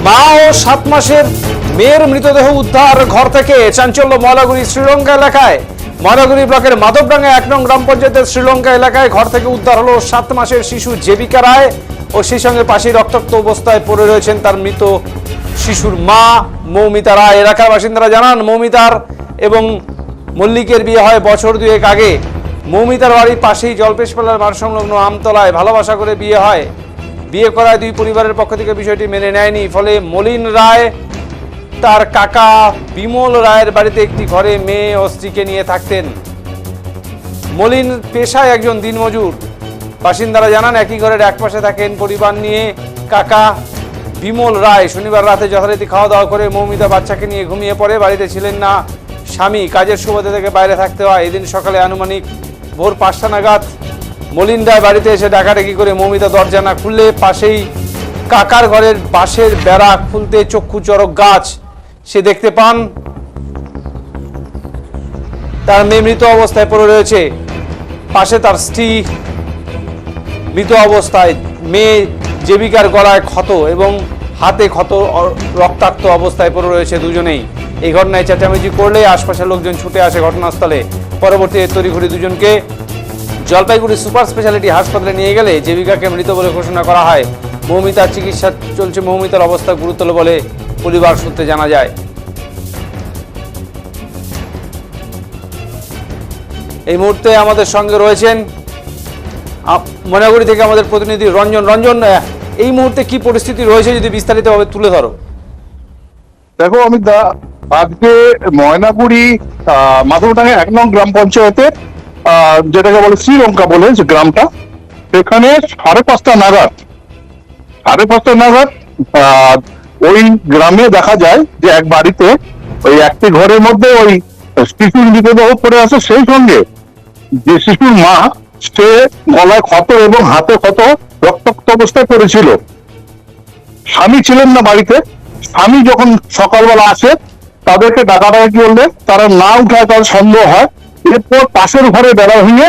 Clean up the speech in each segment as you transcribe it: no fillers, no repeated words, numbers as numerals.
মা ও 7 মাসের মেয়ের মৃতদেহ উদ্ধার ঘর থেকে। চাঞ্চল্য ময়লাগুড়ি শ্রীলঙ্কা এলাকায়। ময়লাগুড়ি ব্লকের মাধবডাঙ্গা 1 নং গ্রাম পঞ্চায়েতের শ্রীলঙ্কা এলাকায় ঘর থেকে উদ্ধার হলো 7 মাসের শিশু জেবিকা রায় ও সেই সঙ্গে পাশেই রক্তাক্ত অবস্থায় পড়ে রয়েছেন তার মৃত শিশুর মা মৌমিতা রায়। এলাকার বাসিন্দারা জানান, মৌমিতার এবং মল্লিকের বিয়ে হয় বছর 2 আগে। মৌমিতার বাড়ির পাশেই জলপেশপালার মাঠ সংলগ্ন আমতলায় ভালোবাসা করে বিয়ে হয়। বিয়ে করায় দুই পরিবারের পক্ষ থেকে বিষয়টি মেনে নেয়নি। ফলে মলিন রায় তার কাকা বিমল রায়ের বাড়িতে একটি ঘরে মেয়ে ও স্ত্রীকে নিয়ে থাকতেন। মলিন পেশায় একজন দিনমজুর। বাসিন্দারা জানান, একই ঘরের একপাশে থাকেন পরিবার নিয়ে কাকা বিমল রায়। শনিবার রাতে যথারীতি খাওয়া দাওয়া করে মৌমিতা বাচ্চাকে নিয়ে ঘুমিয়ে পড়ে। বাড়িতে ছিলেন না স্বামী, কাজের সুবাদে থেকে বাইরে থাকতে হয়। এদিন সকালে আনুমানিক ভোর 5টা নাগাদ মলিন রায় বাড়িতে এসে ডাকাডাকি করে মৌমিতা দরজা না খুললে পাশেই কাকার ঘরের বাঁশের বেড়া খুলতে চক্ষু চড়ক গাছ সে দেখতে পান তার মেয়ে মৃত অবস্থায় পড়ে রয়েছে। পাশে তার স্ত্রী মৃত অবস্থায়, মেয়ে জেবিকার গলায় ক্ষত এবং হাতে ক্ষত, রক্তাক্ত অবস্থায় পড়ে রয়েছে দুজনেই। এই ঘটনায় চেঁচামেচি করলে আশপাশের লোকজন ছুটে আসে ঘটনাস্থলে। পরবর্তীতে তড়িঘড়ি দুজনকে জলপাইগুড়ি সুপার স্পেশালিটি হাসপাতালে নিয়ে গেলে জেবিকাকে মৃত বলে ঘোষণা করা হয়। মৌমিতার চিকিৎসা চলছে। মৌমিতার অবস্থা গুরুতর বলে পরিবার সূত্রে জানা যায়। এই মুহূর্তে আমাদের সঙ্গে রয়েছেন ময়নাগুড়ি থেকে আমাদের প্রতিনিধি রঞ্জন। রঞ্জন, এই মুহূর্তে কি পরিস্থিতি রয়েছে যদি বিস্তারিতভাবে তুলে ধরো। দেখো অমিত দা, আজকে ময়নাগুড়ি মাধবডাঙ্গা 1 নং গ্রাম পঞ্চায়েতের যেটাকে বলে শ্রীলঙ্কা বলে যে গ্রামটা, সেখানে 5:30 নাগাদ ওই গ্রামে দেখা যায় যে এক বাড়িতে ওই একটি ঘরের মধ্যে ওই শিশুর মৃতদেহ পড়ে আছে। সেই সঙ্গে যে শিশুর মা, সে গলায় ক্ষত এবং হাতে ক্ষত, রক্তাক্ত অবস্থায় পড়েছিল। স্বামী ছিলেন না বাড়িতে। স্বামী যখন সকালবেলা আসে, তাদেরকে ডাকাডাকি করলে তারা না উঠায়, তার সন্দেহ হয়। এরপর পাশের ঘরে বেড়া ভেঙে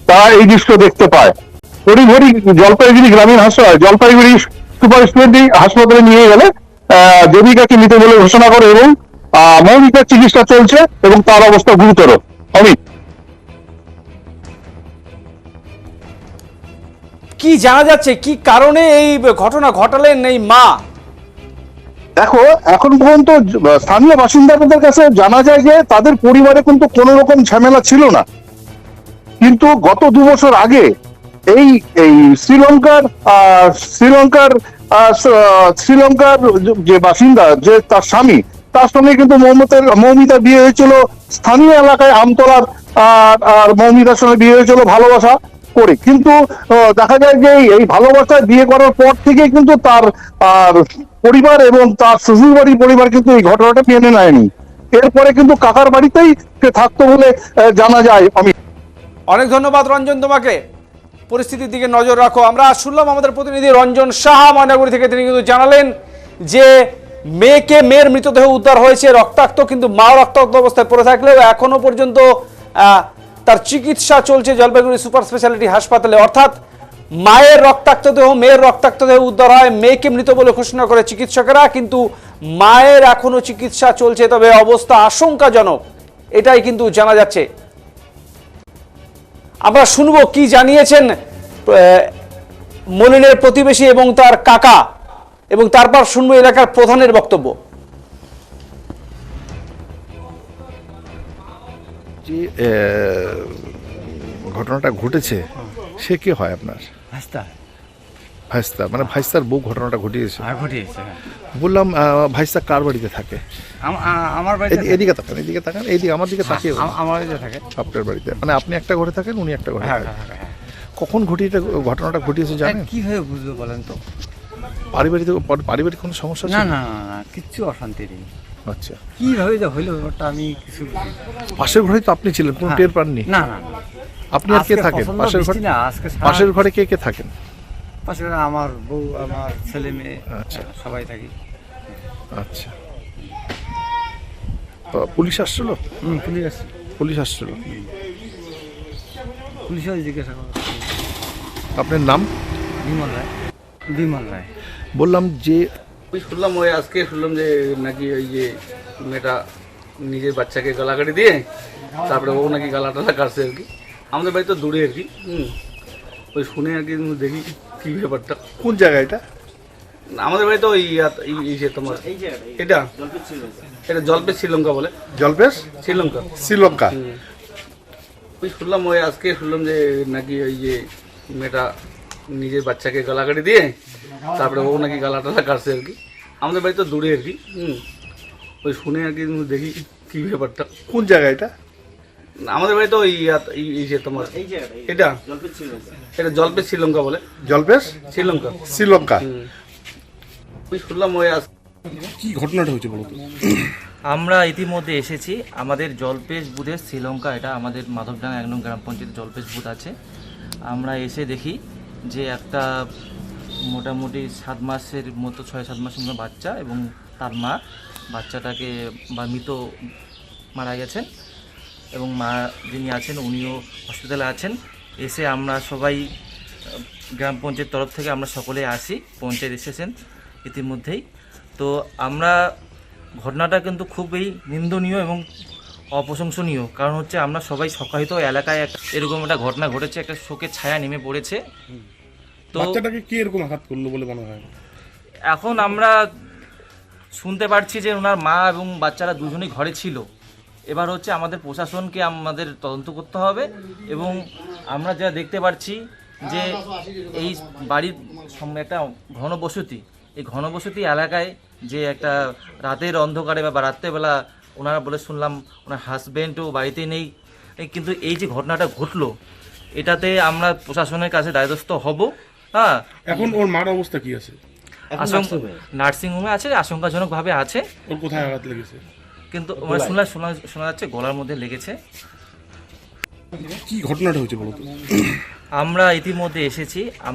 তারা এই দৃশ্য দেখতে পায়। তড়িঘড়ি জলপাইগুড়ি গ্রামীণ হাসপাতাল, জলপাইগুড়ি সুপার স্পেশালিটি হাসপাতালে নিয়ে গেলে জেবিকাকে মৃত বলে ঘোষণা করে এবং মৌমিতার চিকিৎসা চলছে এবং তার অবস্থা গুরুতর। অমিত, কি জানা যাচ্ছে, কি কারণে এই ঘটনা ঘটালেন এই মা? দেখো, এখন পর্যন্ত স্থানীয় বাসিন্দাদের কাছে জানা যায় যে তাদের পরিবারে কিন্তু কোনো রকম ঝামেলা ছিল না। কিন্তু গত 2 বছর আগে এই এই শ্রীলঙ্কার যে বাসিন্দা, যে তার স্বামী, তার সঙ্গে কিন্তু মৌমিতার বিয়ে হয়েছিল স্থানীয় এলাকায় আমতলার। আর মৌমিতার সঙ্গে বিয়ে হয়েছিল ভালোবাসা করে। কিন্তু দেখা যায় যে এই ভালোবাসায় বিয়ে করার পর থেকে কিন্তু তার পরিবার এবং তার শ্বশুর বাড়ির পরিবার কিন্তু এই ঘটনাটা মেনে নেয়নি। এরপরে কিন্তু কাকার বাড়িতেই সে থাকতো বলে জানা যায়। অনেক ধন্যবাদ রঞ্জন তোমাকে। পরিস্থিতির দিকে নজর রাখো। আমরা শুনলাম আমাদের প্রতিনিধি রঞ্জন সাহা ময়নাগুড়ি থেকে। তিনি কিন্তু জানালেন যে মেয়ের মৃতদেহ উদ্ধার হয়েছে রক্তাক্ত, কিন্তু মা রক্তাক্ত অবস্থায় পড়ে থাকলেও এখনো পর্যন্ত তার চিকিৎসা চলছে জলপাইগুড়ি সুপার স্পেশালিটি হাসপাতালে। অর্থাৎ মায়ের রক্তাক্ত দেহ, মেয়ের রক্তাক্ত দেহ উদ্ধার হয়, মেয়েকে মৃত বলে ঘোষণা করে চিকিৎসকেরা, কিন্তু মায়ের এখনো চিকিৎসা চলছে। তবে অবস্থা আশঙ্কাজনক, এটাই কিন্তু জানা যাচ্ছে। আমরা শুনবো কি জানিয়েছেন মলিনের প্রতিবেশী এবং তার কাকা, এবং তারপর শুনবো এলাকার প্রধানের বক্তব্য। যে ঘটনাটা ঘটেছে সে কে হয় আপনার? ভাইস্তা, মানে ভাইস্তার বউ ঘটনাটা ঘটিয়েছে। বললাম ভাইস্তা কার বাড়িতে থাকে? আমার বাড়িতে। এদিকে তাকান, এদিকে তাকান, এইদিকে আমার দিকে তাকিয়ে। আমার বাড়িতে থাকে। আপনার বাড়িতে, মানে আপনি একটা ঘরে থাকেন, উনি একটা ঘরে থাকেন। কখন ঘটনাটা ঘটিয়েছে জানেন? কিভাবে বুঝবো বলেন তো? পারিবারিক কোনো সমস্যা না ছিল? না না, কিচ্ছু অশান্তি নেই। আচ্ছা, কিভাবে যে হইলো ব্যাপারটা আমি কিছু পাশের ঘরেই তো আপনি ছিলেন, কোনো টের পাননি? না না। আপনি আর কে থাকেন পাশের ঘরে? পাশের ঘরে কে কে থাকেন? পাশের ঘরে আমার বউ, আমার ছেলে মেয়ে, আচ্ছা সবাই থাকি। আচ্ছা, পুলিশ আসছিল? পুলিশ আসছিল। পুলিশও জিজ্ঞাসা করো। আপনার নাম? বিমল রায়। বললাম যে ওই শুনলাম ওই আজকে শুনলাম যে নাকি ওই যে মেয়েটা নিজের বাচ্চাকে গলা কাটি দিয়ে তারপরে ও নাকি গালা টালা কাটছে আর কি। আমাদের বাড়ি তো দূরে আর কি। ওই শুনে আর কি দেখি কি ব্যাপারটা। কোন জায়গা এটা? আমাদের বাড়ি তো ওই যে তোমার এটা এটা জলপেশ শ্রীলঙ্কা বলে। জলপেশ শ্রীলঙ্কা। শ্রীলঙ্কা। ওই শুনলাম ওই আজকে শুনলাম যে নাকি ওই যে মেয়েটা নিজের বাচ্চাকে গলা কাটি দিয়ে তারপরে ও নাকি গালা টালা কাটছে আর কি। আমাদের বাড়ি তো দূরে আর কি। ওই শুনে আর কি দেখি কি ব্যাপারটা। কোন জায়গা এটা? আমাদের বাড়ি তো ওই যে তোমার এটা এটা জলপেশ শ্রীলঙ্কা বলে। জলপেশ শ্রীলঙ্কা। শ্রীলঙ্কা। ওই শুনলাম ওই আজ কি ঘটনাটা হয়েছে বলো তো? আমরা ইতিমধ্যে এসেছি আমাদের জলপেশ বুথের শ্রীলঙ্কা, এটা আমাদের মাধবডাঙ্গা 1 নং গ্রাম পঞ্চায়েত জলপেশ বুথ আছে। আমরা এসে দেখি যে একটা মোটামুটি 7 মাসের মতো 6-7 মাসের মতো বাচ্চা এবং তার মা বাচ্চাটাকে বা মৃত মারা গেছেন এবং মা যিনি আছেন উনিও হসপিটালে আছেন। এসে আমরা সবাই গ্রাম পঞ্চায়েত তরফ থেকে আমরা সকলে আসি, পঞ্চায়েত এসেছেন ইতিমধ্যেই। তো আমরা ঘটনাটা কিন্তু খুবই নিন্দনীয় এবং অপ্রশংসনীয়, কারণ হচ্ছে আমরা সবাই সকাহিত এলাকায় এরকম একটা ঘটনা ঘটেছে, একটা শোকের ছায়া নেমে পড়েছে। তো বাচ্চাটাকে কি এরকম আঘাত করলো বলে মনে হয়? এখন আমরা শুনতে পারছি যে ওনার মা এবং বাচ্চারা দুজনেই ঘরে ছিল। এবার হচ্ছে আমাদের প্রশাসনকে আমাদের তদন্ত করতে হবে এবং আমরা যা দেখতে পাচ্ছি যে এই বাড়ির একটা ঘনবসতি, এই ঘনবসতি এলাকায় যে একটা রাতের অন্ধকারে বা রাত্রেবেলা ওনারা বলে শুনলাম ওনার হাজব্যান্ডও বাড়িতে নেই, কিন্তু এই যে ঘটনাটা ঘটলো এটাতে আমরা প্রশাসনের কাছে দায়দস্ত হব। হ্যাঁ, এখন ওর মার অবস্থা কি আছে? নার্সিংহোমে আছে, আশঙ্কাজনকভাবে আছে। ওর কোথায় আঘাত লেগেছে? কিন্তু শোনা যাচ্ছে গলার মধ্যে লেগেছে। কি ঘটনাটা হয়েছে বলো তো? আমরা ইতিমধ্যে এসেছি।